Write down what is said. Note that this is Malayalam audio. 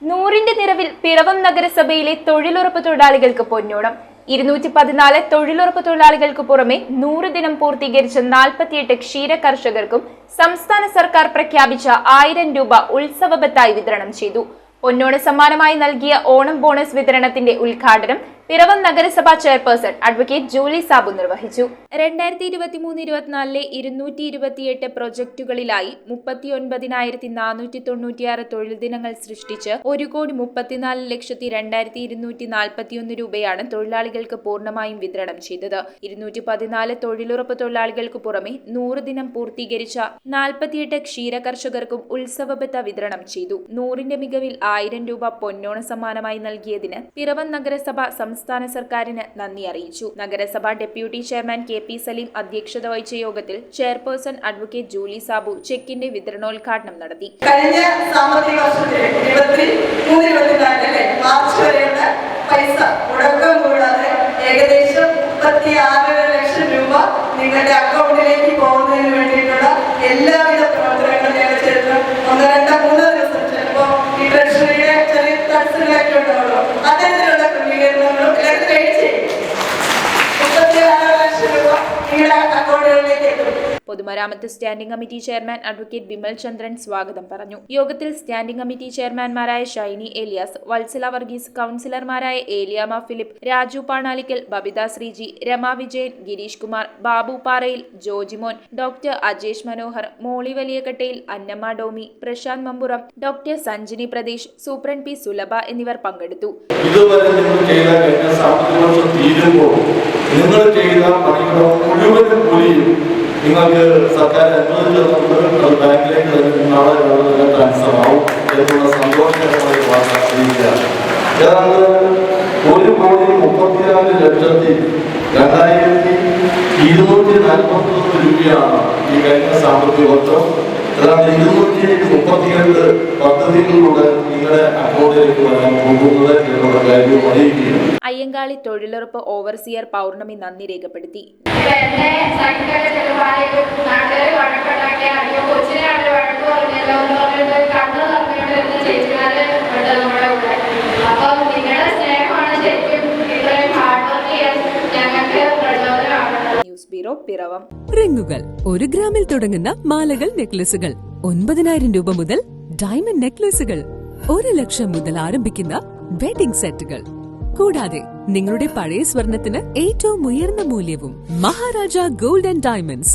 നൂറിന്റെ നിറവിൽ പിറവം നഗരസഭയിലെ തൊഴിലുറപ്പ് തൊഴിലാളികൾക്ക് പൊന്നോണം. 214 തൊഴിലുറപ്പ് തൊഴിലാളികൾക്ക് പുറമെ 100 ദിനം പൂർത്തീകരിച്ച 48 ക്ഷീര കർഷകർക്കും സംസ്ഥാന സർക്കാർ പ്രഖ്യാപിച്ച 1000 രൂപ ഉത്സവ ബത്തായി വിതരണം ചെയ്തു. പൊന്നോണ സമ്മാനമായി നൽകിയ ഓണം ബോണസ് വിതരണത്തിന്റെ ഉദ്ഘാടനം പിറവം നഗരസഭാ ചെയർപേഴ്സൺ അഡ്വക്കേറ്റ് ജൂലി സാബു നിർവഹിച്ചു. 2023-24 228 പ്രൊജക്ടുകളിലായി 39,496 തൊഴിൽ ദിനങ്ങൾ സൃഷ്ടിച്ച് 1,34,02,241 രൂപയാണ് തൊഴിലാളികൾക്ക് പൂർണ്ണമായും വിതരണം ചെയ്തത്. 214 തൊഴിലുറപ്പ് തൊഴിലാളികൾക്ക് പുറമെ 100 ദിനം പൂർത്തീകരിച്ച 48 ക്ഷീര കർഷകർക്കും ഉത്സവ ബത്ത വിതരണം ചെയ്തു. 100ന്റെ മികവിൽ 1000 രൂപ പൊന്നോണ സമ്മാനമായി നൽകിയതിന് പിറവം നഗരസഭ സംസ്ഥാന സർക്കാരിന് നന്ദി അറിയിച്ചു. നഗരസഭാ ഡെപ്യൂട്ടി ചെയർമാൻ KP സലീം അധ്യക്ഷത വഹിച്ച യോഗത്തിൽ ചെയർപേഴ്സൺ അഡ്വക്കേറ്റ് ജൂലി സാബു ചെക്കിന്റെ വിതരണോദ്ഘാടനം നടത്തി. കഴിഞ്ഞ സാമ്പത്തിക വർഷത്തിൽ 23-24 മാർച്ച് വരെയുള്ള പൈസ മുടക്കം കൂടാതെ ഏകദേശം 36 ലക്ഷം രൂപ നിങ്ങളുടെ അക്കൗണ്ടിലേക്ക് പോകുന്നതിന് വേണ്ടിയിട്ടുള്ള എല്ലാവിധ പ്രവർത്തനങ്ങളും ഞങ്ങൾ ചെയ്തു. 1-2-3 ദിവസം ചിലപ്പോൾ ഈ ട്രഷറിയുടെ ചെറിയ തടസ്സങ്ങളൊക്കെ ഉണ്ടാവുള്ളൂ. അത്തരത്തിലുള്ള ക്രമീകരണങ്ങളും എല്ലാം കഴിച്ച് 36 ലക്ഷം രൂപ നിങ്ങളുടെ അക്കൗണ്ടുകളിലേക്ക് എത്തും. പൊതുമരാമത്ത് standing committee chairman advocate Bimal Chandran സ്വാഗതം പറഞ്ഞു. യോഗത്തിൽ സ്റ്റാൻഡിംഗ് കമ്മിറ്റി ചെയർമാൻമാരായ ഷൈനി ഏലിയാസ്, വത്സല വർഗീസ്, കൌൺസിലർമാരായ Eliyamma Philip, Raju Panalickal, Babitha Sreeji, Rama Vijayan, Girish Kumar, Babu Parayil, Jojimon, doctor Ajesh Manohar, Molly Valiyakattayil, Annamma Domi, Prasanth Mampuram, doctor Sanjini Pradesh, superintendent P Sulabha എന്നിവർ പങ്കെടുത്തു. ഇതുവരെ നിങ്ങൾ ചെയ്ത സാമ്പത്തിക വർഷം തീരുമ്പോൾ നിങ്ങൾ ചെയ്ത പണിയുടെ മുഴുവൻ കൂലിയും നിങ്ങൾക്ക് സർക്കാർ അനുവദിച്ചത് ബാങ്കിലേക്ക് നാളെ ട്രാൻസ്ഫർ ആവും എന്നുള്ള സന്തോഷകരമായ വാർത്ത അറിയിക്കുകയാണ്. ഏതാണ്ട് 1,30,02,241 രൂപയാണ് ഈ കഴിഞ്ഞ സാമ്പത്തിക വർഷം. ഏതാണ്ട് 232 പദ്ധതികളിലൂടെ നിങ്ങളുടെ അക്കൗണ്ടിലേക്ക് വരാൻ പോകുന്നത് എന്നുള്ള കാര്യം അറിയിക്കുകയാണ്. അയ്യങ്കാളി തൊഴിലുറപ്പ് ഓവർസിയർ പൗർണമി നന്ദി രേഖപ്പെടുത്തി. News bureau, Piravom. റിങ്ങുകൾ 1 ഗ്രാമിൽ തുടങ്ങുന്ന മാലകൾ, നെക്ലസുകൾ 9,000 രൂപ മുതൽ ഡയമണ്ട് നെക്ലസുകൾ 1 ലക്ഷം മുതൽ ആരംഭിക്കുന്ന വെഡിംഗ് സെറ്റുകൾ. കൂടാതെ നിങ്ങളുടെ പഴയ സ്വർണത്തിന് ഏറ്റവും ഉയർന്ന മൂല്യവും. Maharaja gold and diamonds